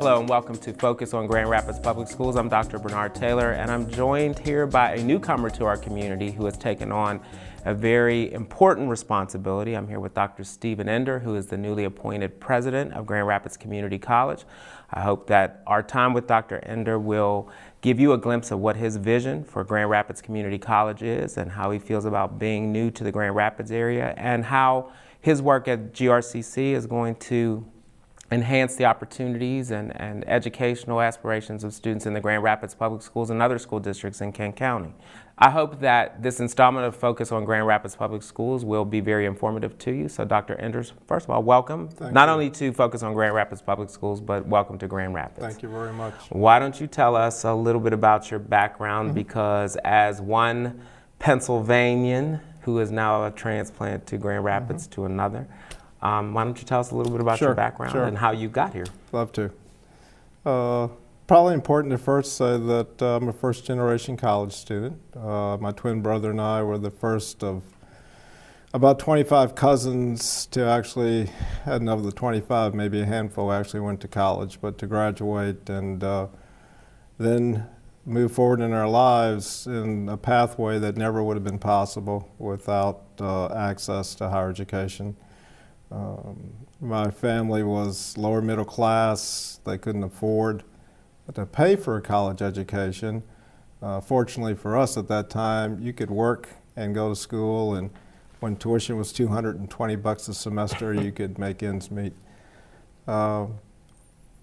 Hello and welcome to Focus on Grand Rapids Public Schools. I'm Dr. Bernard Taylor, and I'm joined here by a newcomer to our community who has taken on a very important responsibility. I'm here with Dr. Stephen Ender, who is the newly appointed president of Grand Rapids Community College. I hope that our time with Dr. Ender will give you a glimpse of what his vision for Grand Rapids Community College is and how he feels about being new to the Grand Rapids area and how his work at GRCC is going to enhance the opportunities and educational aspirations of students in the Grand Rapids Public Schools and other school districts in Kent County. I hope that this installment of Focus on Grand Rapids Public Schools will be very informative to you. So Dr. Enders, first of all, welcome. Not only to Focus on Grand Rapids Public Schools, but welcome to Grand Rapids. Thank you very much. Why don't you tell us a little bit about your background, because as one Pennsylvanian who is now a transplant to Grand Rapids to another, why don't you tell us a little bit about your background and how you got here? Love to. Probably important to first say that I'm a first-generation college student. My twin brother and I were the first of about 25 cousins to actually, and of the 25, maybe a handful actually went to college, but to graduate and then move forward in our lives in a pathway that never would have been possible without access to higher education. My family was lower middle class. They couldn't afford to pay for a college education. Fortunately for us at that time, you could work and go to school, and when tuition was $220 a semester, you could make ends meet. And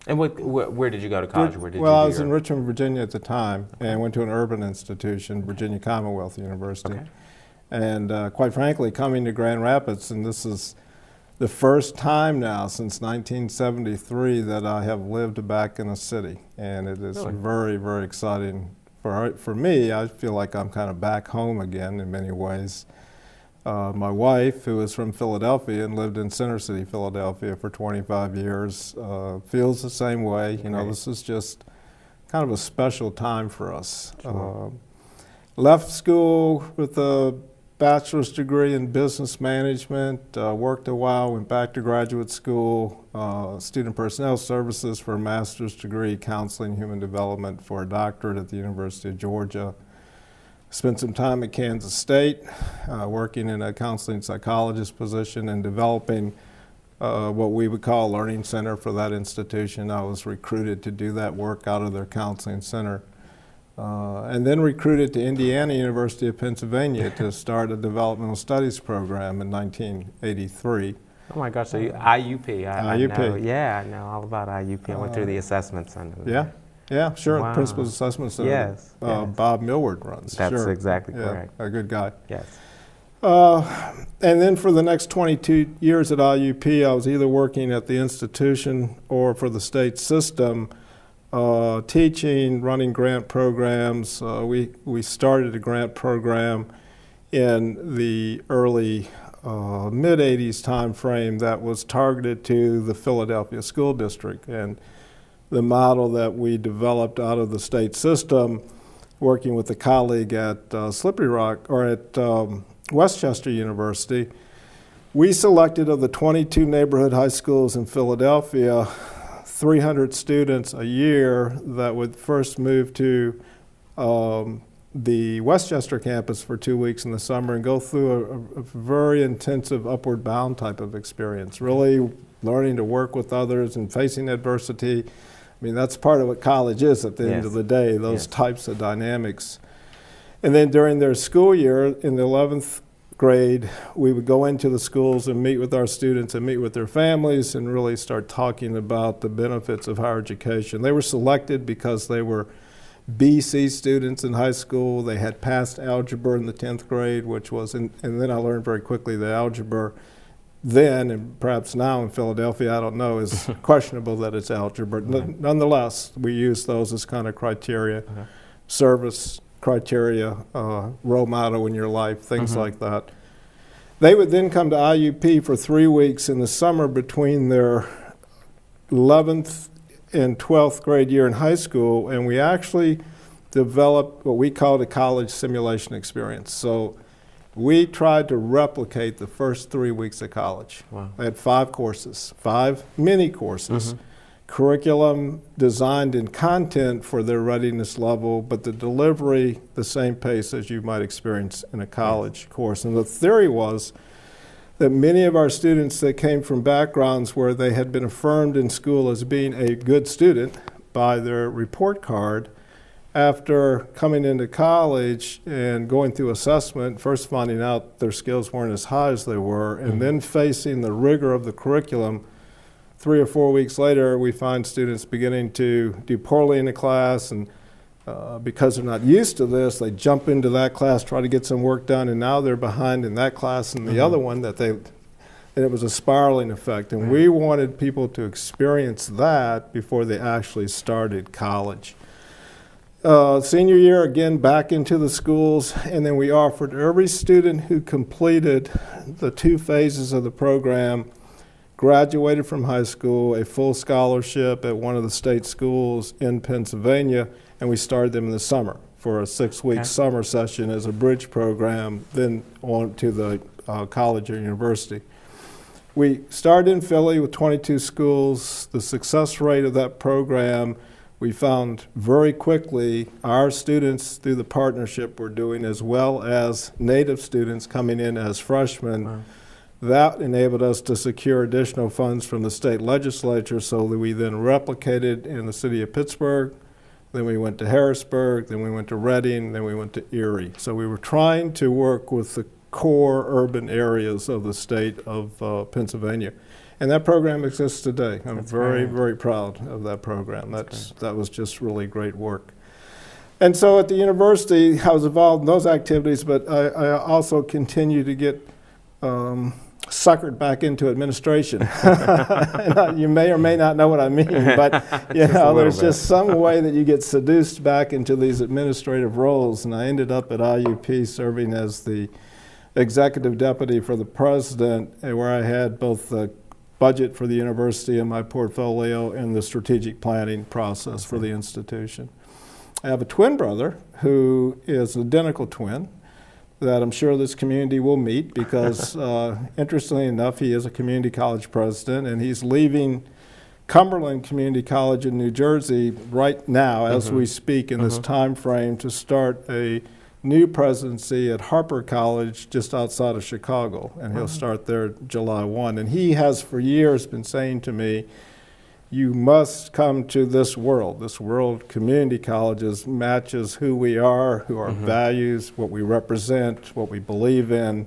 where did you go to college? I was in Richmond, Virginia at the time, and went to an urban institution, Virginia Commonwealth University. And quite frankly, coming to Grand Rapids, and this is the first time now since 1973 that I have lived back in a city, and it is very, very exciting. For me, I feel like I'm kind of back home again in many ways. My wife, who is from Philadelphia and lived in Center City, Philadelphia for 25 years, feels the same way. You know, this is just kind of a special time for us. Left school with a bachelor's degree in business management, worked a while, went back to graduate school, student personnel services for a master's degree, counseling, human development for a doctorate at the University of Georgia. Spent some time at Kansas State, working in a counseling psychologist position and developing what we would call a learning center for that institution. I was recruited to do that work out of their counseling center. And then recruited to Indiana University of Pennsylvania to start a developmental studies program in 1983. Oh my gosh, so IUP. IUP. I know all about IUP. I went through the assessment center. Yeah, sure. Wow. Principal's Assessment Center. Yes. Bob Millward runs. That's exactly correct. A good guy. Yes. And then for the next 22 years at IUP, I was either working at the institution or for the state system, teaching, running grant programs. We started a grant program in the early mid-'80s time frame that was targeted to the Philadelphia School District. And the model that we developed out of the state system, working with a colleague at Slippery Rock, or at Westchester University, we selected of the 22 neighborhood high schools in Philadelphia 300 students a year that would first move to the Westchester campus for 2 weeks in the summer and go through a very intensive upward bound type of experience, really learning to work with others and facing adversity. I mean, that's part of what college is at the end of the day, those types of dynamics. And then during their school year, in the 11th grade, we would go into the schools and meet with our students and meet with their families and really start talking about the benefits of higher education. They were selected because they were BC students in high school. They had passed algebra in the 10th grade, which was, and then I learned very quickly that algebra then, and perhaps now in Philadelphia, I don't know, is questionable that it's algebra. Nonetheless, we use those as kind of criteria, service criteria, role model in your life, things like that. They would then come to IUP for 3 weeks in the summer between their 11th and 12th grade year in high school, and we actually developed what we called a college simulation experience. So We tried to replicate the first 3 weeks of college. Wow. I had 5 courses, 5 mini courses. Curriculum designed in content for their readiness level, but the delivery the same pace as you might experience in a college course. And the theory was that many of our students that came from backgrounds where they had been affirmed in school as being a good student by their report card, after coming into college and going through assessment, first finding out their skills weren't as high as they were, and then facing the rigor of the curriculum, 3 or 4 weeks later, we find students beginning to do poorly in the class, and because they're not used to this, they jump into that class, try to get some work done, and now they're behind in that class and the other one and it was a spiraling effect. And we wanted people to experience that before they actually started college. Senior year, again, back into the schools, and then we offered every student who completed the 2 phases of the program, graduated from high school, a full scholarship at one of the state schools in Pennsylvania, and we started them in the summer for a 6-week summer session as a bridge program, then on to the college or university. We started in Philly with 22 schools. The success rate of that program, we found very quickly our students through the partnership we're doing, as well as native students coming in as freshmen. Wow. That enabled us to secure additional funds from the state legislature, so that we then replicated in the city of Pittsburgh, then we went to Harrisburg, then we went to Reading, then we went to Erie. So we were trying to work with the core urban areas of the state of Pennsylvania. And that program exists today. I'm very proud of that program. That was just really great work. And so at the university, I was involved in those activities, but I also continue to get suckered back into administration. And you may or may not know what I mean, but there's just some way that you get seduced back into these administrative roles. And I ended up at IUP serving as the executive deputy for the president, where I had both the budget for the university in my portfolio and the strategic planning process for the institution. I have a twin brother who is an identical twin that I'm sure this community will meet because, interestingly enough, he is a community college president, and he's leaving Cumberland Community College in New Jersey right now as we speak in this time frame to start a new presidency at Harper College just outside of Chicago, and he'll start there July 1. And he has for years been saying to me, you must come to this world. This world, community colleges, matches who we are, who our values, what we represent, what we believe in.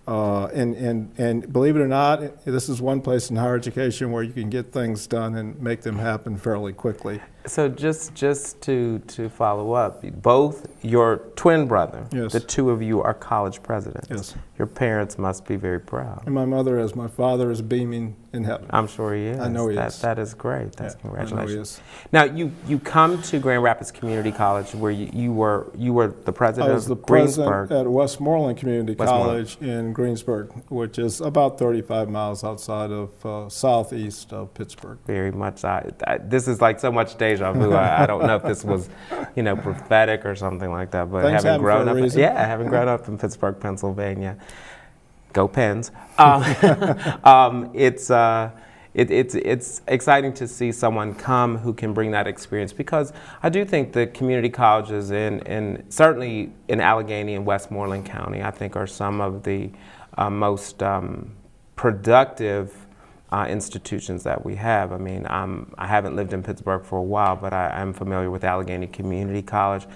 And believe it or not, this is one place in higher education where you can get things done and make them happen fairly quickly. So just to follow up, both your twin brother, yes. The two of you are college presidents. Yes. Your parents must be very proud. And my mother, as my father, is beaming in heaven. I'm sure he is. I know he is. That is great. That's congratulations. I know he is. Now you come to Grand Rapids Community College where you were the president I was the of Greensburg. president at Westmoreland Community College in Greensburg, which is about 35 miles outside of southeast of Pittsburgh. Very much. This is like so much deja vu. I don't know if this was, prophetic or something like that. But Things having grown up, having grown up in Pittsburgh, Pennsylvania, go Pens. It's exciting to see someone come who can bring that experience, because I do think the community colleges in certainly in Allegheny and Westmoreland County, I think are some of the most productive institutions that we have. I mean, I haven't lived in Pittsburgh for a while, but I'm familiar with Allegheny Community College,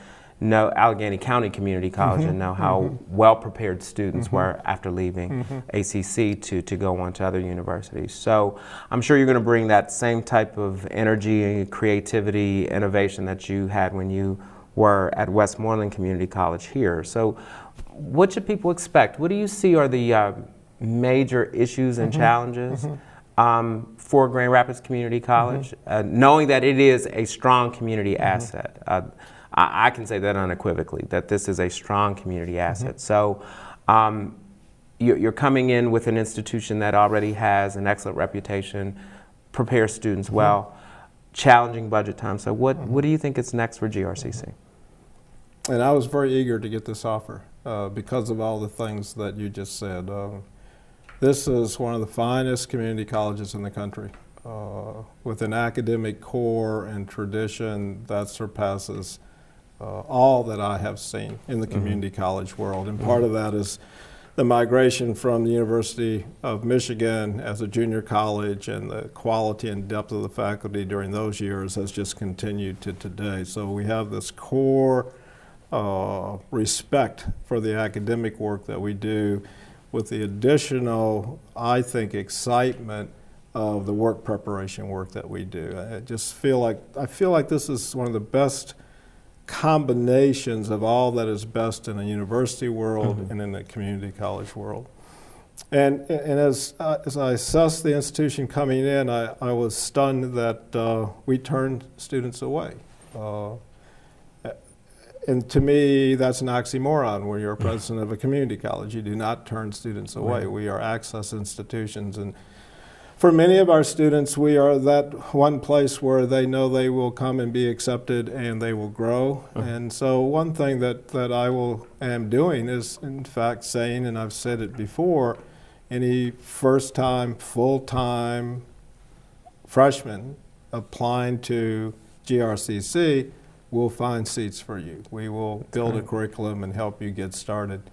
Allegheny County Community College, and know how well prepared students were after leaving ACC to go on to other universities. So I'm sure you're going to bring that same type of energy, creativity, innovation that you had when you were at Westmoreland Community College here. So what should people expect? What do you see are the major issues and challenges for Grand Rapids Community College, knowing that it is a strong community asset? I can say that unequivocally, that this is a strong community asset. So you're coming in with an institution that already has an excellent reputation, prepares students well, challenging budget time. So what do you think is next for GRCC? And I was very eager to get this offer. because of all the things that you just said. This is one of the finest community colleges in the country, with an academic core and tradition that surpasses all that I have seen in the community college world. And part of that is the migration from the University of Michigan as a junior college, and the quality and depth of the faculty during those years has just continued to today. So we have this core respect for the academic work that we do, with the additional, I think, excitement of the work preparation work that we do. I feel like this is one of the best combinations of all that is best in a university world and in the community college world. And as I assessed the institution coming in, I was stunned that we turned students away. And to me, that's an oxymoron when you're a president of a community college. You do not turn students away. Right. We are access institutions, and for many of our students, we are that one place where they know they will come and be accepted and they will grow. And so one thing that am doing is, in fact, saying, and I've said it before, any first-time, full-time freshman applying to GRCC, we'll find seats for you. We will build a curriculum and help you get started.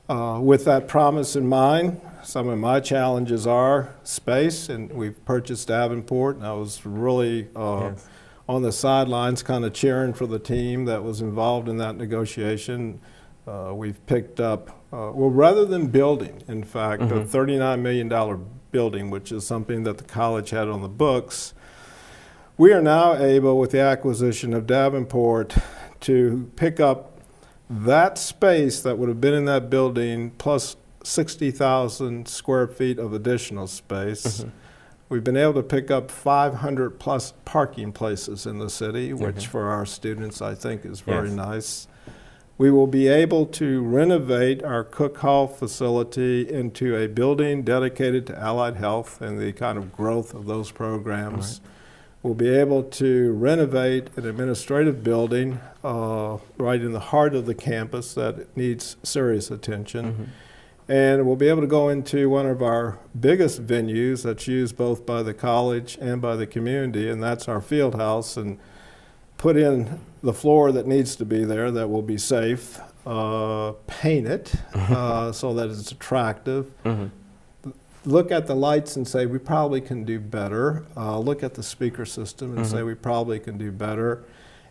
With that promise in mind, some of my challenges are space, and we've purchased Davenport, and I was really on the sidelines kind of cheering for the team that was involved in that negotiation. We've picked up, well, rather than building, in fact, a $39 million building, which is something that the college had on the books, we are now able, with the acquisition of Davenport, to pick up that space that would have been in that building plus 60,000 square feet of additional space. We've been able to pick up 500 plus parking places in the city, which for our students I think is very nice. We will be able to renovate our Cook Hall facility into a building dedicated to allied health and the kind of growth of those programs. We'll be able to renovate an administrative building right in the heart of the campus that needs serious attention. And we'll be able to go into one of our biggest venues that's used both by the college and by the community, and that's our field house, and put in the floor that needs to be there that will be safe, paint it so that it's attractive. Look at the lights and say, we probably can do better. Look at the speaker system and say, we probably can do better.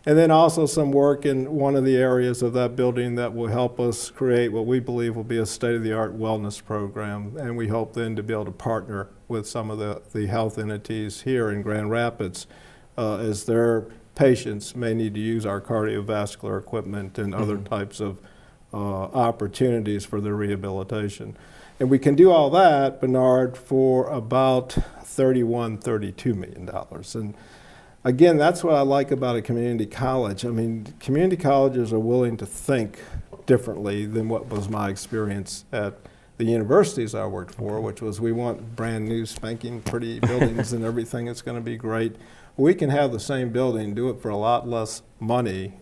And then also some work in one of the areas of that building that will help us create what we believe will be a state-of-the-art wellness program. And we hope then to be able to partner with some of the health entities here in Grand Rapids as their patients may need to use our cardiovascular equipment and other types of opportunities for their rehabilitation. And we can do all that, Bernard, for about $32 million. And again, that's what I like about a community college. I mean, community colleges are willing to think differently than what was my experience at the universities I worked for, which was we want brand new, spanking, pretty buildings and everything. It's going to be great. We can have the same building, do it for a lot less money,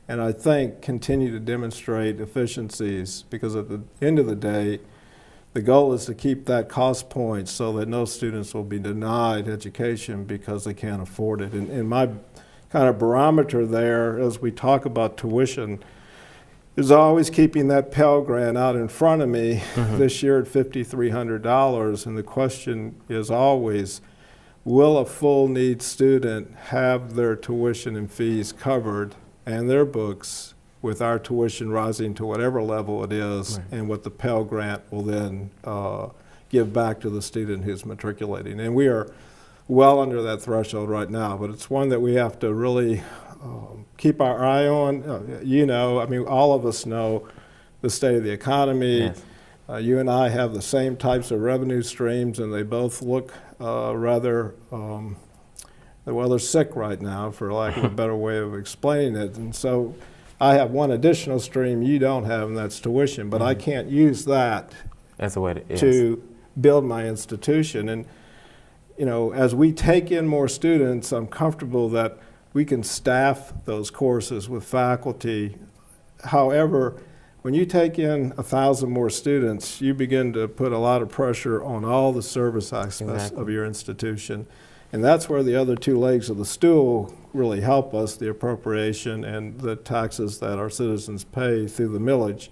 and I think continue to demonstrate efficiencies, because at the end of the day, the goal is to keep that cost point so that no students will be denied education because they can't afford it. And my kind of barometer there, as we talk about tuition, is always keeping that Pell Grant out in front of me this year at $5,300. And the question is always, will a full needs student have their tuition and fees covered and their books with our tuition rising to whatever level it is, and what the Pell Grant will then give back to the student who's matriculating. And we are well under that threshold right now, but it's one that we have to really keep our eye on. I mean, all of us know the state of the economy. You and I have the same types of revenue streams, and they both look rather well, they're sick right now, for lack of a better way of explaining it. And so I have one additional stream you don't have, and that's tuition. But I can't use that to build my institution. And as we take in more students, I'm comfortable that we can staff those courses with faculty. However, when you take in 1,000 more students, you begin to put a lot of pressure on all the service aspects of your institution. And that's where the other two legs of the stool really help us, the appropriation and the taxes that our citizens pay through the millage.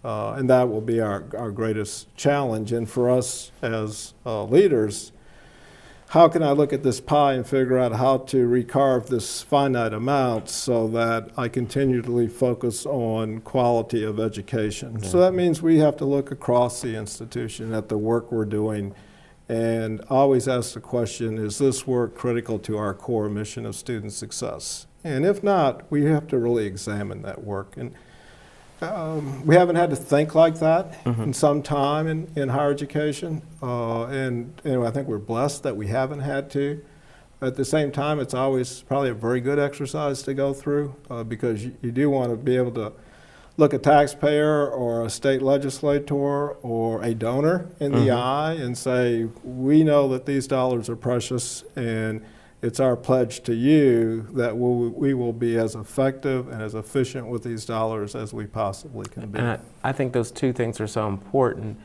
And that will be our greatest challenge. And for us as leaders, how can I look at this pie and figure out how to recarve this finite amount so that I continually focus on quality of education? So that means we have to look across the institution at the work we're doing and always ask the question, is this work critical to our core mission of student success? And if not, we have to really examine that work. And we haven't had to think like that in some time in higher education, and I think we're blessed that we haven't had to. At the same time, it's always probably a very good exercise to go through because you do want to be able to look a taxpayer or a state legislator or a donor in the eye and say, we know that these dollars are precious, and it's our pledge to you that we will be as effective and as efficient with these dollars as we possibly can be. And I think those two things are so important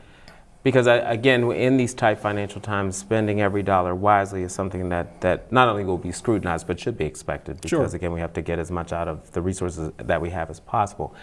because, again, in these tight financial times, spending every dollar wisely is something that not only will be scrutinized but should be expected because, again, we have to get as much out of the resources that we have as possible.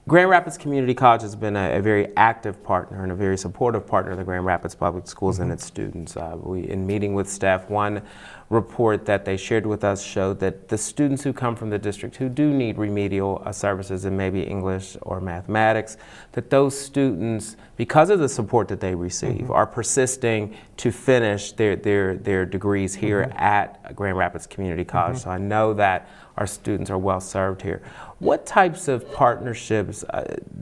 Grand Rapids Community College has been a very active partner and a very supportive partner of the Grand Rapids Public Schools and its students. In meeting with staff, one report that they shared with us showed that the students who come from the district who do need remedial services in maybe English or mathematics, that those students, because of the support that they receive, are persisting to finish their degrees here at Grand Rapids Community College. So I know that our students are well served here. What types of partnerships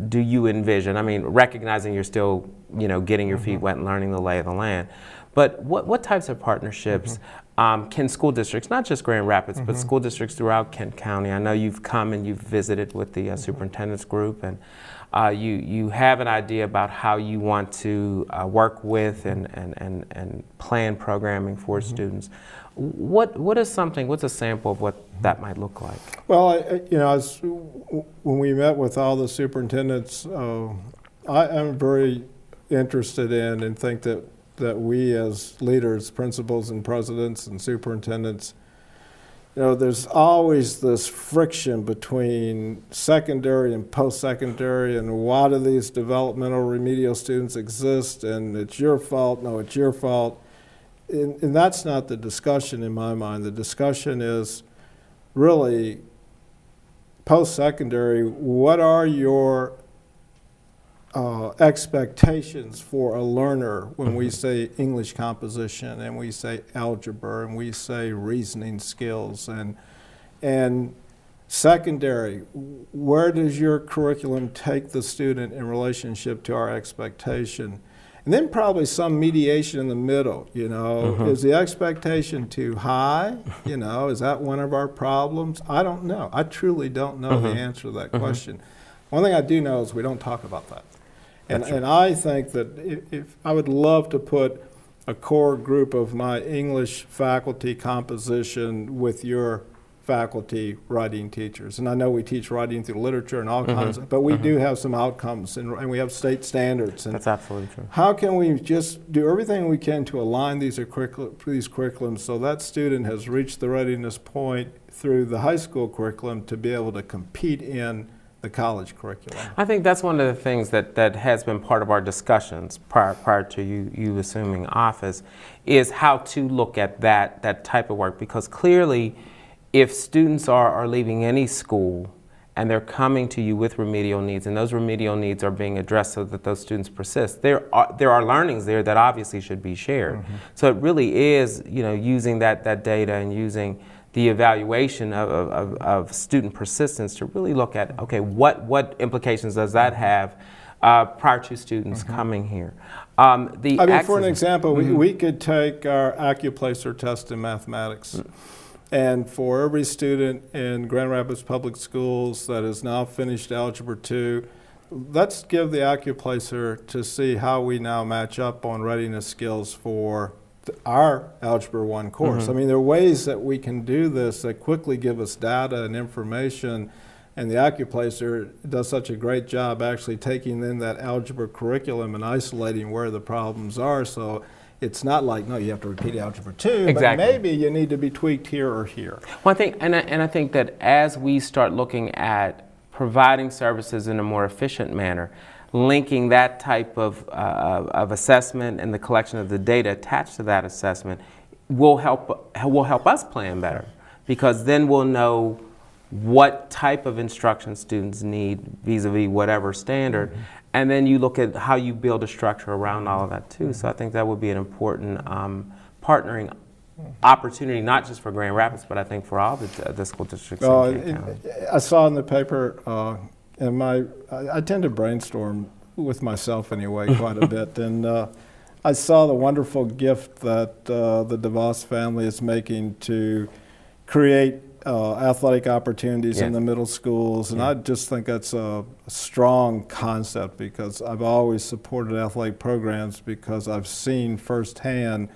do you envision? I mean, recognizing you're still, getting your feet wet and learning the lay of the land, but what types of partnerships can school districts, not just Grand Rapids, but school districts throughout Kent County? I know you've come and you've visited with the superintendent's group, and you have an idea about how you want to work with and plan programming for students. What's a sample of what that might look like? Well, when we met with all the superintendents, I'm very interested in and think that we as leaders, principals and presidents and superintendents, there's always this friction between secondary and post-secondary, and why do these developmental remedial students exist, and it's your fault, no, it's your fault. And that's not the discussion in my mind. The discussion is really post-secondary, what are your expectations for a learner when we say English composition and we say algebra and we say reasoning skills, and secondary, where does your curriculum take the student in relationship to our expectation? And then probably some mediation in the middle, Is the expectation too high? Is that one of our problems? I don't know. I truly don't know the answer to that question. One thing I do know is we don't talk about that. And I think that if I would love to put a core group of my English faculty composition with your faculty writing teachers. And I know we teach writing through literature and all kinds of, but we do have some outcomes and we have state standards. And that's absolutely true. How can we just do everything we can to align these curriculums so that student has reached the readiness point through the high school curriculum to be able to compete in the college curriculum? I think that's one of the things that has been part of our discussions prior to you assuming office, is how to look at that type of work, because clearly if students are leaving any school and they're coming to you with remedial needs, and those remedial needs are being addressed so that those students persist, there are learnings there that obviously should be shared. So it really is, using that data and using the evaluation of student persistence to really look at, okay, what implications does that have prior to students coming here? For an example, we could take our AccuPlacer test in mathematics. And for every student in Grand Rapids Public Schools that has now finished Algebra 2, let's give the AccuPlacer to see how we now match up on readiness skills for our Algebra 1 course. I mean, there are ways that we can do this that quickly give us data and information And the Accuplacer does such a great job actually taking in that algebra curriculum and isolating where the problems are. So it's not like, no, you have to repeat Algebra 2, Exactly. but maybe you need to be tweaked here or here. Well, I think, and I think that as we start looking at providing services in a more efficient manner, linking that type of assessment and the collection of the data attached to that assessment will help us plan better, because then we'll know what type of instruction students need vis-a-vis whatever standard, and then you look at how you build a structure around all of that too. So I think that would be an important partnering opportunity, not just for Grand Rapids, but I think for all the school districts in Kent County. I saw in the paper, and I tend to brainstorm with myself anyway quite a bit, and I saw the wonderful gift that the DeVos family is making to create athletic opportunities in the middle schools, and I just think that's a strong concept, because I've always supported athletic programs, because I've seen firsthand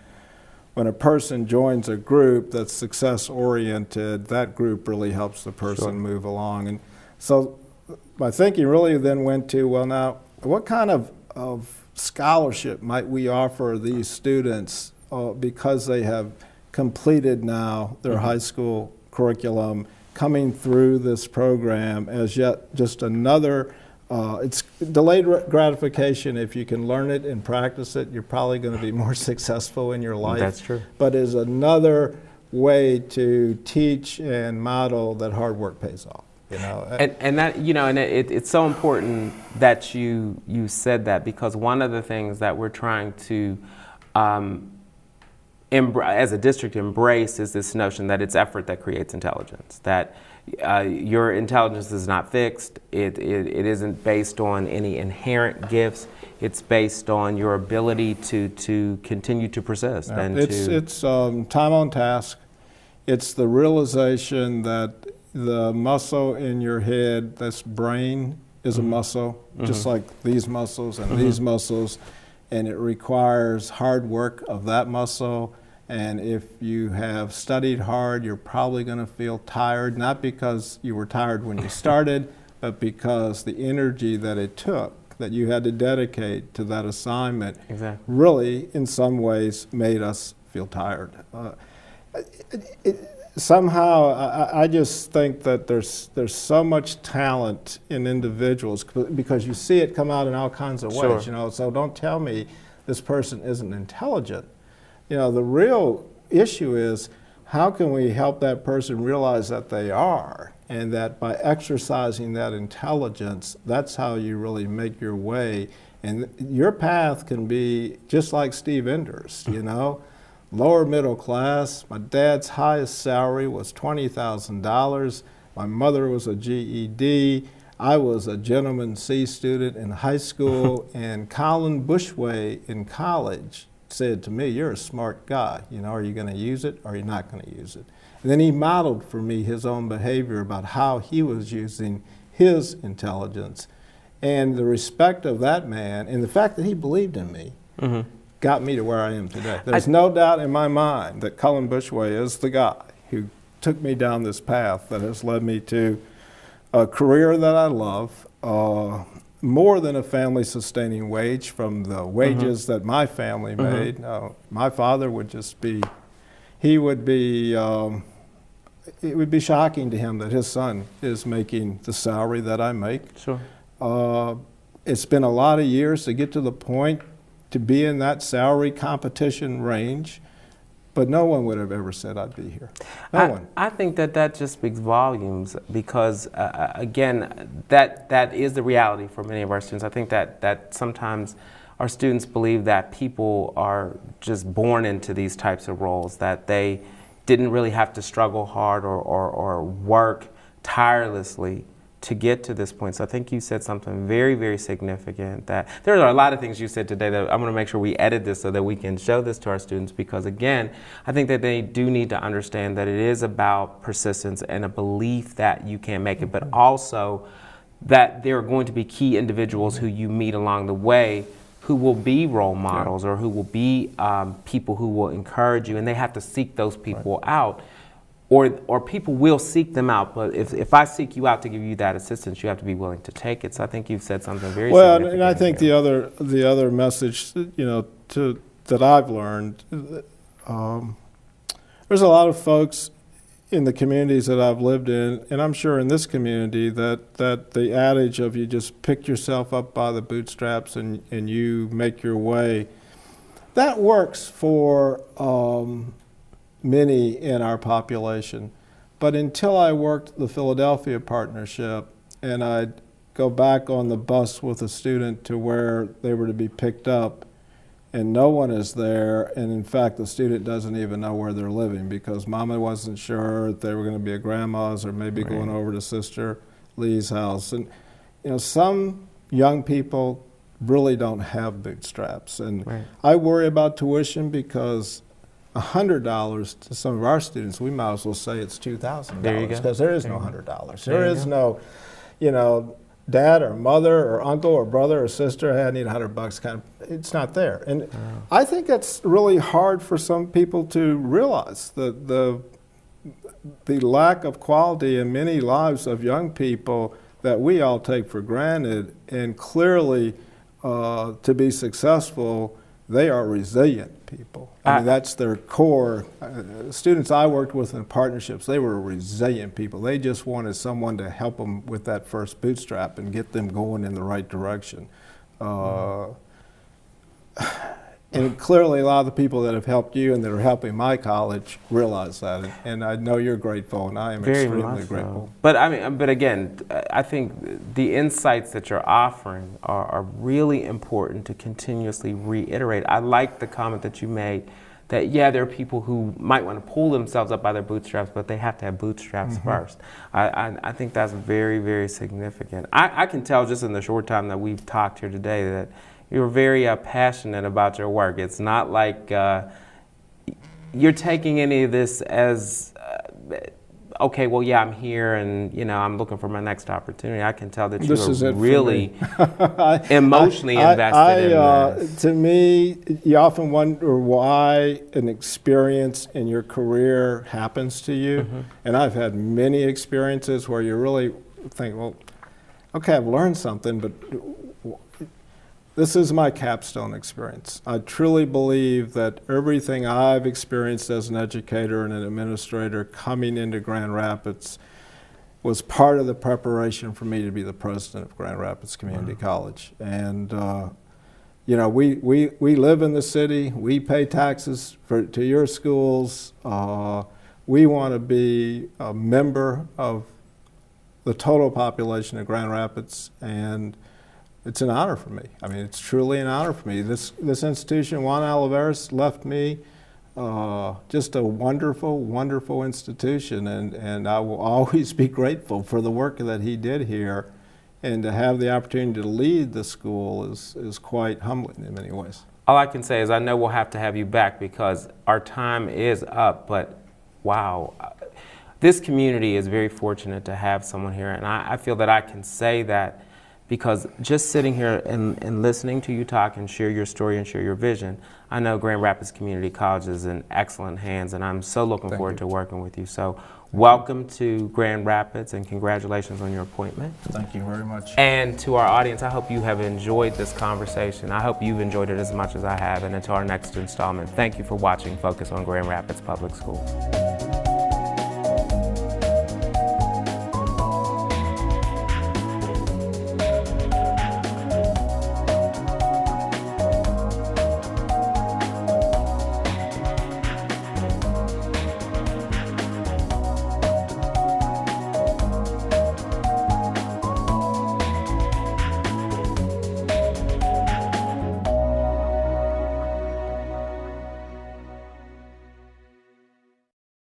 when a person joins a group that's success-oriented, that group really helps the person move along. And so my thinking really then went to, well, now, what kind of scholarship might we offer these students because they have completed now their high school curriculum, coming through this program as yet just another, it's delayed gratification. If you can learn it and practice it, you're probably going to be more successful in your life. That's true. But is another way to teach and model that hard work pays off. You know, and that, you know, and it's so important that you said that, because one of the things that we're trying to as a district embrace is this notion that it's effort that creates intelligence, that your intelligence is not fixed, it isn't based on any inherent gifts, it's based on your ability to continue to persist. Yeah, and it's time on task. It's the realization that the muscle in your head, this brain, is a muscle, just like these muscles and these muscles, and it requires hard work of that muscle. And if you have studied hard, you're probably going to feel tired, not because you were tired when you started, but because the energy that it took, that you had to dedicate to that assignment, really, in some ways, made us feel tired. Somehow, I just think that there's so much talent in individuals, because you see it come out in all kinds of ways. You know, so don't tell me this person isn't intelligent. You know, the real issue is, how can we help that person realize that they are, and that by exercising that intelligence, that's how you really make your way. And your path can be just like Steve Ender's, you know, lower middle class. My dad's highest salary was $20,000. My mother was a GED. I was a gentleman C student in high school, and Colin Bushway in college said to me, "You're a smart guy. You know, are you going to use it or are you not going to use it?" And then he modeled for me his own behavior about how he was using his intelligence. And the respect of that man and the fact that he believed in me got me to where I am today. There's no doubt in my mind that Colin Bushway is the guy who took me down this path that has led me to a career that I love, more than a family-sustaining wage from the wages that my family made. My father would just be, it would be shocking to him that his son is making the salary that I make. It's been a lot of years to get to the point to be in that salary competition range, but no one would have ever said I'd be here. No one. I think that just speaks volumes, because again, that is the reality for many of our students. I think that sometimes our students believe that people are just born into these types of roles, that they didn't really have to struggle hard or work tirelessly to get to this point. So I think you said something very, very significant, that there are a lot of things you said today that I'm going to make sure we edit this so that we can show this to our students, because again, I think that they do need to understand that it is about persistence and a belief that you can make it, but also that there are going to be key individuals who you meet along the way who will be role models or who will be people who will encourage you, and they have to seek those people out. or people will seek them out, but if I seek you out to give you that assistance, you have to be willing to take it. So I think you've said something very significant. And I think here. the other message, that I've learned, there's a lot of folks in the communities that I've lived in, and I'm sure in this community, that the adage of you just pick yourself up by the bootstraps and you make your way, that works for many in our population. But until I worked the Philadelphia partnership and I'd go back on the bus with a student to where they were to be picked up, and no one is there, and in fact the student doesn't even know where they're living because mama wasn't sure if they were going to be at grandma's or maybe Right. going over to Sister Lee's house. And some young people really don't have bootstraps, and Right. I worry about tuition because $100 to some of our students, we might as well say it's $2,000 There you go. because there is no $100. There There you is go. no, dad or mother or uncle or brother or sister, hey, I need $100 kind of, it's not there. And I think it's really hard for some people to realize the lack of quality in many lives of young people that we all take for granted. And clearly, to be successful, they are resilient people. I mean, that's their core. Students I worked with in partnerships, they were resilient people. They just wanted someone to help them with that first bootstrap and get them going in the right direction. And clearly, a lot of the people that have helped you and that are helping my college realize that. And I know you're grateful, and I am Very extremely much grateful. so. But again, I think the insights that you're offering are really important to continuously reiterate. I like the comment that you made that, yeah, there are people who might want to pull themselves up by their bootstraps, but they have to have bootstraps first. I think that's very, very significant. I can tell just in the short time that we've talked here today that you're very passionate about your work. It's not like you're taking any of this as, okay, well, yeah, I'm here and, I'm looking for my next opportunity. I can tell that you're really emotionally invested in this. To me, you often wonder why an experience in your career happens to you. And I've had many experiences where you really think, well, okay, I've learned something, but this is my capstone experience. I truly believe that everything I've experienced as an educator and an administrator coming into Grand Rapids was part of the preparation for me to be the president of Grand Rapids Community College. And we live in the city, we pay taxes to your schools. We want to be a member of the total population of Grand Rapids, and it's an honor for me. I mean, it's truly an honor for me. This institution, Juan Oliveras, left me just a wonderful, wonderful institution, and I will always be grateful for the work that he did here, and to have the opportunity to lead the school is quite humbling in many ways. All I can say is I know we'll have to have you back because our time is up, but wow. This community is very fortunate to have someone here, and I feel that I can say that because just sitting here and listening to you talk and share your story and share your vision, I know Grand Rapids Community College is in excellent hands, and I'm so looking forward to working with you. So welcome to Grand Rapids, and congratulations on your appointment. Thank you very much. And to our audience, I hope you have enjoyed this conversation. I hope you've enjoyed it as much as I have. And until our next installment, thank you for watching Focus on Grand Rapids Public Schools.